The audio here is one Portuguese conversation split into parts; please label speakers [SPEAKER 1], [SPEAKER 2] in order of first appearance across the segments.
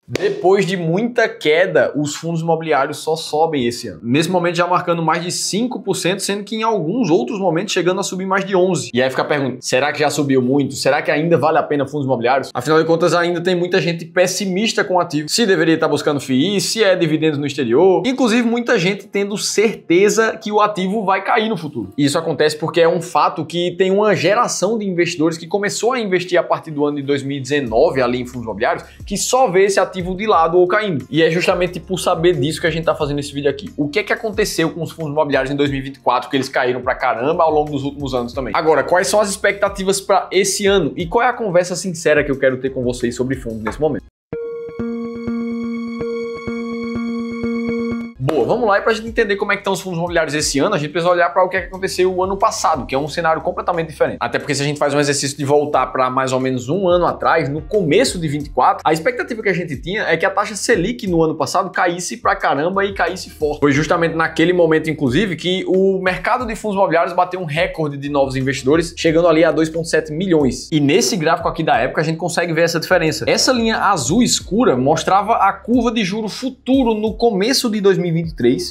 [SPEAKER 1] Depois de muita queda, os fundos imobiliários só sobem esse ano. Nesse momento já marcando mais de 5%, sendo que em alguns outros momentos chegando a subir mais de 11%. E aí fica a pergunta, será que já subiu muito? Será que ainda vale a pena fundos imobiliários? Afinal de contas, ainda tem muita gente pessimista com o ativo. Se deveria estar buscando FII, se é dividendos no exterior. Inclusive, muita gente tendo certeza que o ativo vai cair no futuro. E isso acontece porque é um fato que tem uma geração de investidores que começou a investir a partir do ano de 2019 ali em fundos imobiliários, que só vê esse ativo de lado ou caindo. E é justamente por saber disso que a gente tá fazendo esse vídeo aqui. O que é que aconteceu com os fundos imobiliários em 2024, que eles caíram pra caramba ao longo dos últimos anos também. Agora, quais são as expectativas para esse ano? E qual é a conversa sincera que eu quero ter com vocês sobre fundos nesse momento? Boa, vamos lá, e para a gente entender como é que estão os fundos imobiliários esse ano, a gente precisa olhar para o que aconteceu o ano passado, que é um cenário completamente diferente. Até porque se a gente faz um exercício de voltar para mais ou menos um ano atrás, no começo de 24, a expectativa que a gente tinha é que a taxa Selic no ano passado caísse pra caramba e caísse forte. Foi justamente naquele momento, inclusive, que o mercado de fundos imobiliários bateu um recorde de novos investidores, chegando ali a 2,7 milhões. E nesse gráfico aqui da época, a gente consegue ver essa diferença. Essa linha azul escura mostrava a curva de juro futuro no começo de 2023,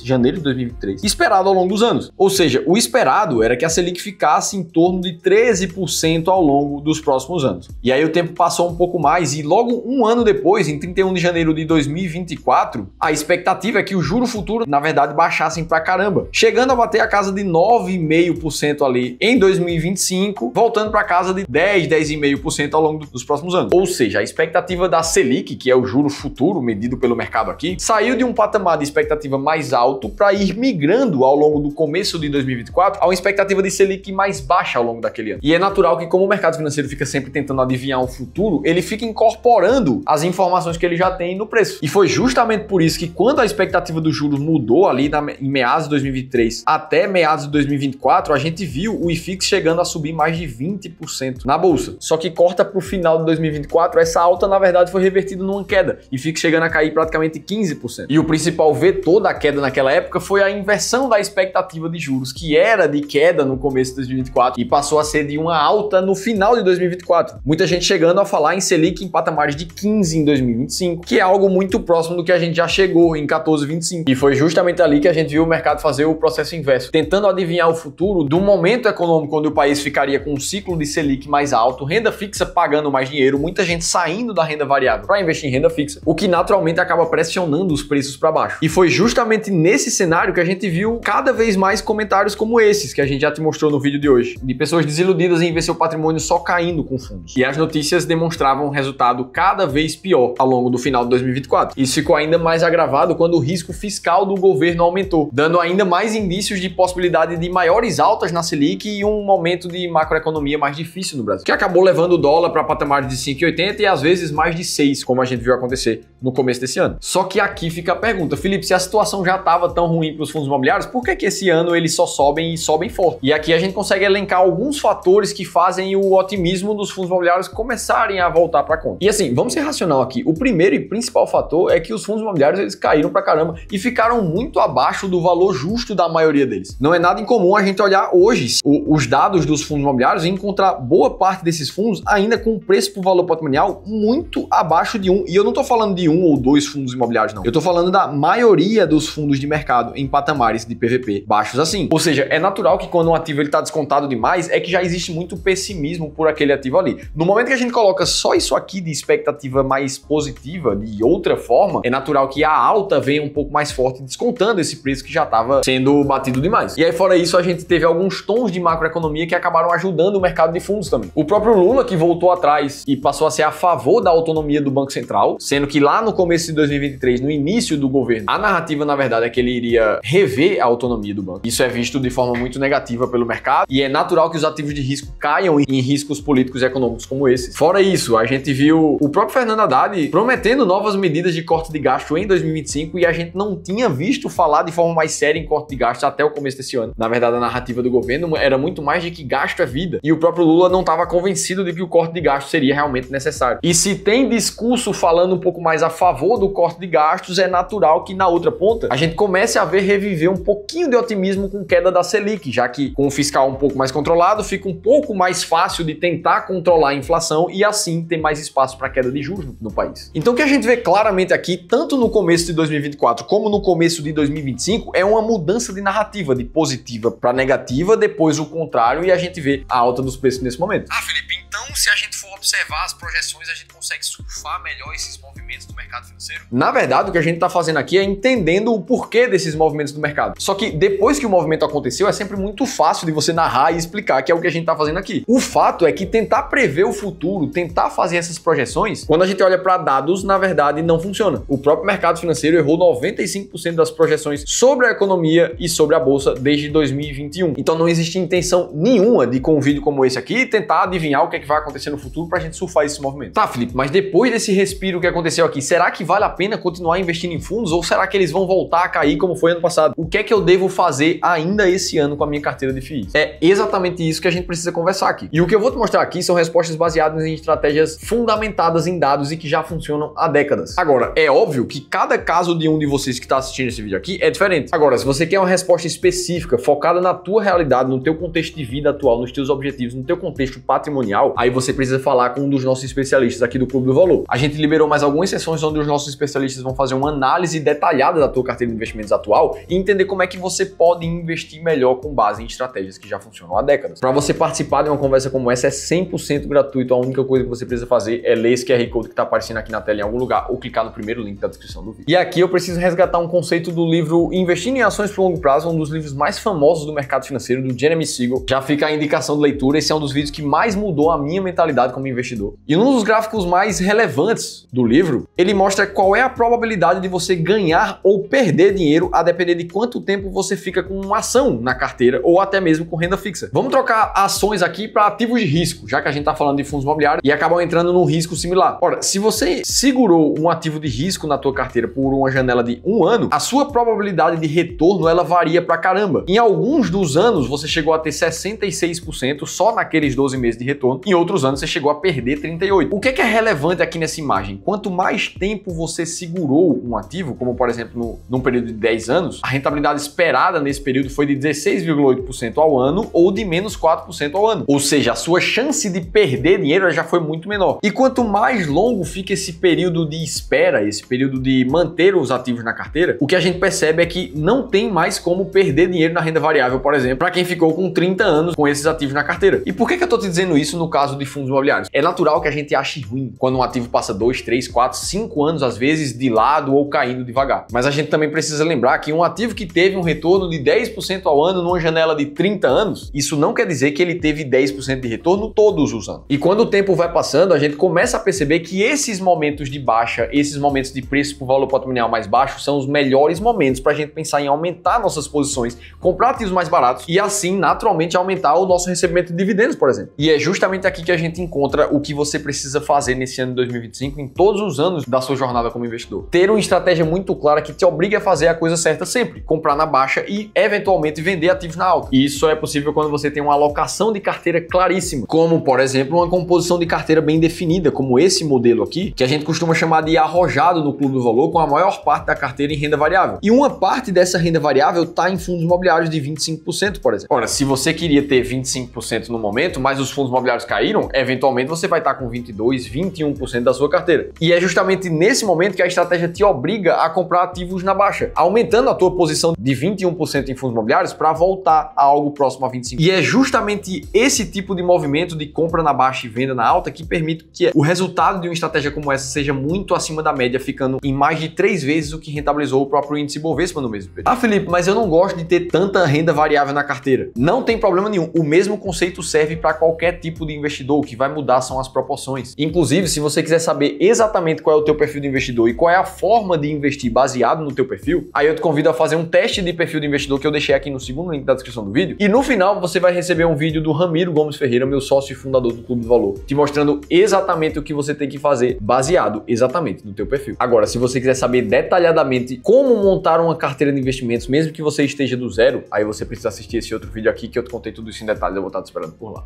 [SPEAKER 1] janeiro de 2023, esperado ao longo dos anos. Ou seja, o esperado era que a Selic ficasse em torno de 13% ao longo dos próximos anos. E aí o tempo passou um pouco mais e logo um ano depois, em 31 de janeiro de 2024, a expectativa é que o juro futuro, na verdade, baixassem pra caramba, chegando a bater a casa de 9,5% ali em 2025, voltando pra casa de 10,5% ao longo dos próximos anos. Ou seja, a expectativa da Selic, que é o juro futuro medido pelo mercado aqui, saiu de um patamar de expectativa mais alto para ir migrando ao longo do começo de 2024 a uma expectativa de Selic mais baixa ao longo daquele ano. E é natural que, como o mercado financeiro fica sempre tentando adivinhar o futuro, ele fica incorporando as informações que ele já tem no preço. E foi justamente por isso que, quando a expectativa dos juros mudou ali em meados de 2023 até meados de 2024, a gente viu o IFIX chegando a subir mais de 20% na bolsa. Só que corta para o final de 2024, essa alta na verdade foi revertida numa queda e fica chegando a cair praticamente 15%. E o principal vetor da queda naquela época foi a inversão da expectativa de juros, que era de queda no começo de 2024 e passou a ser de uma alta no final de 2024. Muita gente chegando a falar em Selic em patamares de 15 em 2025, que é algo muito próximo do que a gente já chegou em 14,25. E foi justamente ali que a gente viu o mercado fazer o processo inverso, tentando adivinhar o futuro do momento econômico onde o país ficaria com um ciclo de Selic mais alto, renda fixa pagando mais dinheiro, muita gente saindo da renda variável para investir em renda fixa, o que naturalmente acaba pressionando os preços para baixo. E foi justamente nesse cenário que a gente viu cada vez mais comentários como esses, que a gente já te mostrou no vídeo de hoje, de pessoas desiludidas em ver seu patrimônio só caindo com fundos. E as notícias demonstravam um resultado cada vez pior ao longo do final de 2024. Isso ficou ainda mais agravado quando o risco fiscal do governo aumentou, dando ainda mais indícios de possibilidade de maiores altas na Selic e um momento de macroeconomia mais difícil no Brasil, que acabou levando o dólar para patamares de 5,80 e às vezes mais de 6, como a gente viu acontecer no começo desse ano. Só que aqui fica a pergunta, Felipe, se a situação já estava tão ruim para os fundos imobiliários, por que esse ano eles só sobem e sobem forte? E aqui a gente consegue elencar alguns fatores que fazem o otimismo dos fundos imobiliários começarem a voltar para a conta. E assim, vamos ser racional aqui. O primeiro e principal fator é que os fundos imobiliários eles caíram para caramba e ficaram muito abaixo do valor justo da maioria deles. Não é nada incomum a gente olhar hoje os dados dos fundos imobiliários e encontrar boa parte desses fundos ainda com preço por valor patrimonial muito abaixo de 1. E eu não estou falando de 1 ou 2 fundos imobiliários, não. Eu estou falando da maioria dos fundos de mercado em patamares de PVP baixos assim. Ou seja, é natural que quando um ativo está descontado demais, é que já existe muito pessimismo por aquele ativo ali. No momento que a gente coloca só isso aqui de expectativa mais positiva, de outra forma, é natural que a alta venha um pouco mais forte, descontando esse preço que já estava sendo batido demais. E aí, fora isso, a gente teve alguns tons de macroeconomia que acabaram ajudando o mercado de fundos também. O próprio Lula, que voltou atrás e passou a ser a favor da autonomia do Banco Central, sendo que lá no começo de 2023, no início do governo, a narrativa, na verdade, é que ele iria rever a autonomia do banco. Isso é visto de forma muito negativa pelo mercado e é natural que os ativos de risco caiam em riscos políticos e econômicos como esses. Fora isso, a gente viu o próprio Fernando Haddad prometendo novas medidas de corte de gasto em 2025 e a gente não tinha visto falar de forma mais séria em corte de gastos até o começo desse ano. Na verdade, a narrativa do governo era muito mais de que gasto é vida e o próprio Lula não estava convencido de que o corte de gasto seria realmente necessário. E se tem discurso falando um pouco mais a favor do corte de gastos, é natural que na outra ponta a gente comece a ver reviver um pouquinho de otimismo com queda da Selic, já que com o fiscal um pouco mais controlado, fica um pouco mais fácil de tentar controlar a inflação e assim ter mais espaço para queda de juros no país. Então o que a gente vê claramente aqui, tanto no começo de 2024 como no começo de 2025, é uma mudança de narrativa, de positiva para negativa, depois o contrário, e a gente vê a alta dos preços nesse momento. Ah, Felipe, então se a gente for observar as projeções, a gente consegue surfar melhor esses movimentos do mercado financeiro? Na verdade, o que a gente está fazendo aqui é entendendo o porquê desses movimentos do mercado. Só que depois que o movimento aconteceu, é sempre muito fácil de você narrar e explicar, que é o que a gente está fazendo aqui. O fato é que tentar prever o futuro, tentar fazer essas projeções, quando a gente olha para dados, na verdade, não funciona. O próprio mercado financeiro errou 95% das projeções sobre a economia e sobre a bolsa desde 2021. Então não existe intenção nenhuma de, com um vídeo como esse aqui, tentar adivinhar o que é que vai acontecer no futuro para a gente surfar esse movimento. Tá, Felipe, mas depois desse respiro que aconteceu aqui, será que vale a pena continuar investindo em fundos ou será que eles vão voltar a cair como foi ano passado? O que é que eu devo fazer ainda esse ano com a minha carteira de FIIs? É exatamente isso que a gente precisa conversar aqui. E o que eu vou te mostrar aqui são respostas baseadas em estratégias fundamentadas em dados e que já funcionam há décadas. Agora, é óbvio que cada caso de um de vocês que está assistindo esse vídeo aqui é diferente. Agora, se você quer uma resposta específica, focada na tua realidade, no teu contexto de vida atual, nos teus objetivos, no teu contexto patrimonial, aí você precisa falar com um dos nossos especialistas aqui do Clube do Valor. A gente liberou mais algumas sessões onde os nossos especialistas vão fazer uma análise detalhada da tua carteira de investimentos atual e entender como é que você pode investir melhor com base em estratégias que já funcionam há décadas. Para você participar de uma conversa como essa, é 100% gratuito. A única coisa que você precisa fazer é ler esse QR Code que está aparecendo aqui na tela em algum lugar ou clicar no primeiro link da descrição do vídeo. E aqui eu preciso resgatar um conceito do livro Investindo em Ações por Longo Prazo, um dos livros mais famosos do mercado financeiro, do Jeremy Siegel. Já fica a indicação de leitura. Esse é um dos vídeos que mais mudou a minha mentalidade como investidor. E num dos gráficos mais relevantes do livro, ele mostra qual é a probabilidade de você ganhar ou perder dinheiro a depender de quanto tempo você fica com uma ação na carteira ou até mesmo com renda fixa. Vamos trocar ações aqui para ativos de risco, já que a gente está falando de fundos imobiliários e acabam entrando num risco similar. Ora, se você segurou um ativo de risco na tua carteira por uma janela de 1 ano, a sua probabilidade de retorno ela varia pra caramba. Em alguns dos anos você chegou a ter 66% só naqueles 12 meses de retorno, em outros anos você chegou a perder 38%. O que é relevante aqui nessa imagem? Quanto mais tempo você segurou um ativo, como por exemplo num período de 10 anos, a rentabilidade esperada nesse período foi de 16,8% ao ano ou de menos 4% ao ano. Ou seja, a sua chance de perder dinheiro já foi muito menor. E quanto mais longo fica esse período de espera, esse período de manter os ativos na carteira, o que a gente percebe é que não tem mais como perder dinheiro na renda variável, por exemplo, para quem ficou com 30 anos com esses ativos na carteira. E por que eu tô te dizendo isso no caso de fundos imobiliários? É natural que a gente ache ruim quando um ativo passa 2, 3, 4, 5 anos, às vezes, de lado ou caindo devagar. Mas a gente também precisa lembrar que um ativo que teve um retorno de 10% ao ano numa janela de 30 anos, isso não quer dizer que ele teve 10% de retorno todos os anos. E quando o tempo vai passando, a gente começa a perceber que esses momentos de baixa, esses momentos de preço por valor patrimonial mais baixo, são os melhores momentos para a gente pensar em aumentar nossas posições, comprar ativos mais baratos e assim, naturalmente, aumentar o nosso recebimento de dividendos, por exemplo. E é justamente aqui que a gente encontra o que você precisa fazer nesse ano de 2025, em todos os anos da sua jornada como investidor. Ter uma estratégia muito clara que te obrigue a fazer a coisa certa sempre, comprar na baixa e, eventualmente, vender ativos na alta. E isso só é possível quando você tem uma alocação de carteira claríssima, como, por exemplo, uma composição de carteira bem definida, como esse modelo aqui, que a gente costuma chamar de arrojado no Clube do Valor, com a maior parte da carteira em renda variável. E uma parte dessa renda variável está em fundos imobiliários de 25%, por exemplo. Ora, se você queria ter 25% no momento, mas os fundos imobiliários caíram, eventualmente você vai estar com 22%, 21% da sua carteira. E é justamente nesse momento que a estratégia te obriga a comprar ativos na baixa, aumentando a tua posição de 21% em fundos imobiliários para voltar a algo próximo a 25%. E é justamente esse tipo de movimento de compra na baixa e venda na alta que permite que o resultado de uma estratégia como essa seja muito acima da média, ficando em mais de 3 vezes o que rentabilizou o próprio índice Bovespa no mesmo período. Ah, Felipe, mas eu não gosto de ter tanta renda variável na carteira. Não tem problema nenhum. O mesmo conceito serve para qualquer tipo de investidor. O que vai mudar são as proporções. Inclusive, se você quiser saber exatamente qual é o teu perfil de investidor e qual é a forma de investir baseado no teu perfil, aí eu te convido a fazer um teste de perfil de investidor que eu deixei aqui no segundo link da descrição do vídeo. E no final você vai receber um vídeo do Ramiro Gomes Ferreira, meu sócio e fundador do Clube do Valor, te mostrando exatamente o que você tem que fazer baseado exatamente no teu perfil. Agora, se você quiser saber detalhadamente como montar uma carteira de investimentos, mesmo que você esteja do zero, aí você precisa assistir esse outro vídeo aqui que eu te contei tudo isso em detalhes. Eu vou estar te esperando por lá.